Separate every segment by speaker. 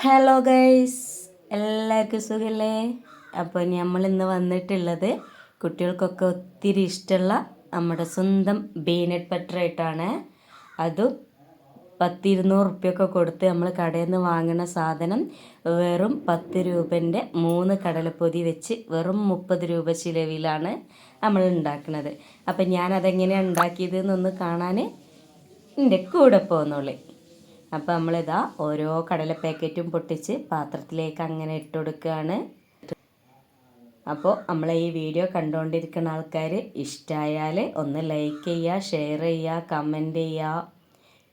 Speaker 1: Hello guys, എല്ലാവർക്കും സുഖല്ലേ? അപ്പോൾ നമ്മളിന്ന് വന്നിട്ടുള്ളത് കുട്ടികൾക്കൊക്കെ ഒത്തിരി ഇഷ്ടമുള്ള നമ്മുടെ സ്വന്തം പീനട്ട് ബട്ടർ ആയിട്ടാണ്. അതും 10-200 റുപ്യൊക്കെ കൊടുത്ത് നമ്മൾ കടയിൽ നിന്ന് വാങ്ങുന്ന സാധനം വെറും 10 രൂപൻ്റെ 3 കടലപ്പൊതി വെച്ച് വെറും 30 രൂപ ചിലവിലാണ് നമ്മൾ ഉണ്ടാക്കുന്നത്. അപ്പം ഞാനതെങ്ങനെയാണ് ഉണ്ടാക്കിയതെന്നൊന്ന് കാണാൻ എൻ്റെ കൂടെ പോകുന്നുള്ളൂ. അപ്പോൾ നമ്മളിതാ ഓരോ കടല പാക്കറ്റും പൊട്ടിച്ച് പാത്രത്തിലേക്ക് അങ്ങനെ ഇട്ട് കൊടുക്കുകയാണ്. അപ്പോൾ നമ്മളെ ഈ വീഡിയോ കണ്ടുകൊണ്ടിരിക്കുന്ന ആൾക്കാർ ഇഷ്ടമായാൽ ഒന്ന് ലൈക്ക് ചെയ്യുക, ഷെയർ ചെയ്യുക, കമൻറ്റ് ചെയ്യുക.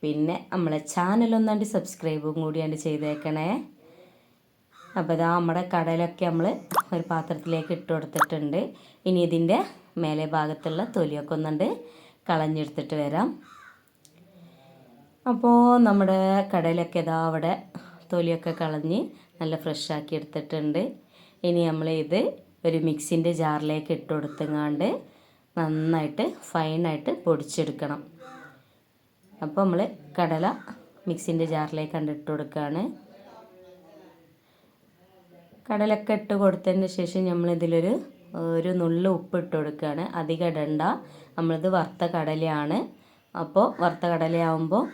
Speaker 1: പിന്നെ നമ്മളെ ചാനലൊന്നാണ്ട് സബ്സ്ക്രൈബും കൂടിയാണ്ട് ചെയ്തേക്കണേ. അപ്പോൾ ഇതാ നമ്മുടെ കടലൊക്കെ നമ്മൾ ഒരു പാത്രത്തിലേക്ക് ഇട്ട് കൊടുത്തിട്ടുണ്ട്. ഇനി ഇതിൻ്റെ മേലെ ഭാഗത്തുള്ള തൊലിയൊക്കെ ഒന്നുണ്ട് കളഞ്ഞെടുത്തിട്ട് വരാം. അപ്പോൾ നമ്മുടെ കടലൊക്കെ ഇതാ അവിടെ തൊലിയൊക്കെ കളഞ്ഞ് നല്ല ഫ്രഷാക്കി എടുത്തിട്ടുണ്ട്. ഇനി നമ്മൾ ഇത് ഒരു മിക്സിൻ്റെ ജാറിലേക്ക് ഇട്ട് കൊടുത്തങ്ങാണ്ട് നന്നായിട്ട് ഫൈനായിട്ട് പൊടിച്ചെടുക്കണം. അപ്പോൾ നമ്മൾ കടല മിക്സിൻ്റെ ജാറിലേക്ക് കണ്ടിട്ട് കൊടുക്കുകയാണ്. കടലൊക്കെ ഇട്ട് കൊടുത്തതിന് ശേഷം നമ്മളിതിലൊരു നുള്ളു ഉപ്പ് ഇട്ട് കൊടുക്കുകയാണ്. അധികം ഇടണ്ട, നമ്മളിത് വറുത്ത കടലയാണ്. അപ്പോൾ വറുത്ത കടലയാവുമ്പോൾ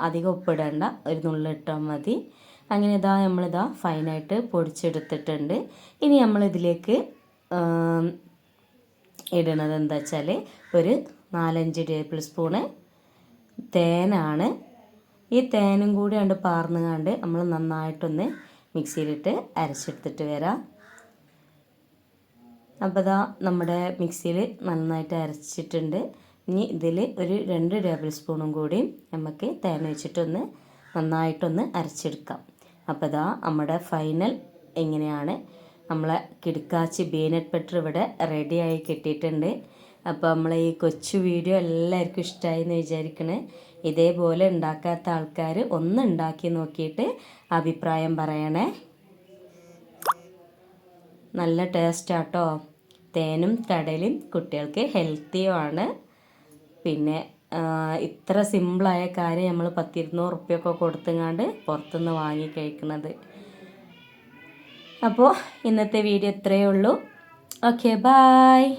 Speaker 1: അധികം ഉപ്പിടണ്ട, ഒരു നുള്ളിട്ടാൽ മതി. അങ്ങനെ നമ്മളിതാ ഫൈനായിട്ട് പൊടിച്ചെടുത്തിട്ടുണ്ട്. ഇനി നമ്മളിതിലേക്ക് ഇടുന്നത് എന്താ വെച്ചാൽ ഒരു 4-5 ടേബിൾ സ്പൂണ് തേനാണ്. ഈ തേനും കൂടി കണ്ട് പാർന്നുകൊണ്ട് നമ്മൾ നന്നായിട്ടൊന്ന് മിക്സിയിലിട്ട് അരച്ചെടുത്തിട്ട് വരാം. അപ്പോൾ നമ്മുടെ മിക്സിയിൽ നന്നായിട്ട് അരച്ചിട്ടുണ്ട്. ഇനി ഇതിൽ ഒരു 2 ടേബിൾ സ്പൂണും കൂടി നമുക്ക് തേൻ വെച്ചിട്ടൊന്ന് നന്നായിട്ടൊന്ന് അരച്ചെടുക്കാം. അപ്പോൾ നമ്മുടെ ഫൈനൽ എങ്ങനെയാണ് നമ്മളെ കിടുക്കാച്ചി പീനട്ട് ബട്ടർ ഇവിടെ റെഡിയായി കിട്ടിയിട്ടുണ്ട്. അപ്പോൾ നമ്മളെ ഈ കൊച്ചു വീഡിയോ എല്ലാവർക്കും ഇഷ്ടമായി എന്ന് വിചാരിക്കണേ. ഇതേപോലെ ഉണ്ടാക്കാത്ത ആൾക്കാർ ഒന്ന് ഉണ്ടാക്കി നോക്കിയിട്ട് അഭിപ്രായം പറയണേ. നല്ല ടേസ്റ്റാട്ടോ. തേനും കടലും കുട്ടികൾക്ക് ഹെൽത്തിയുമാണ്. പിന്നെ ഇത്ര സിമ്പിളായ കാര്യം നമ്മൾ 10-200 റുപ്യൊക്കെ കൊടുത്തങ്ങാണ്ട് പുറത്തുനിന്ന് വാങ്ങി കഴിക്കുന്നത്. അപ്പോൾ ഇന്നത്തെ വീഡിയോ ഇത്രയേ ഉള്ളൂ. Okay, bye.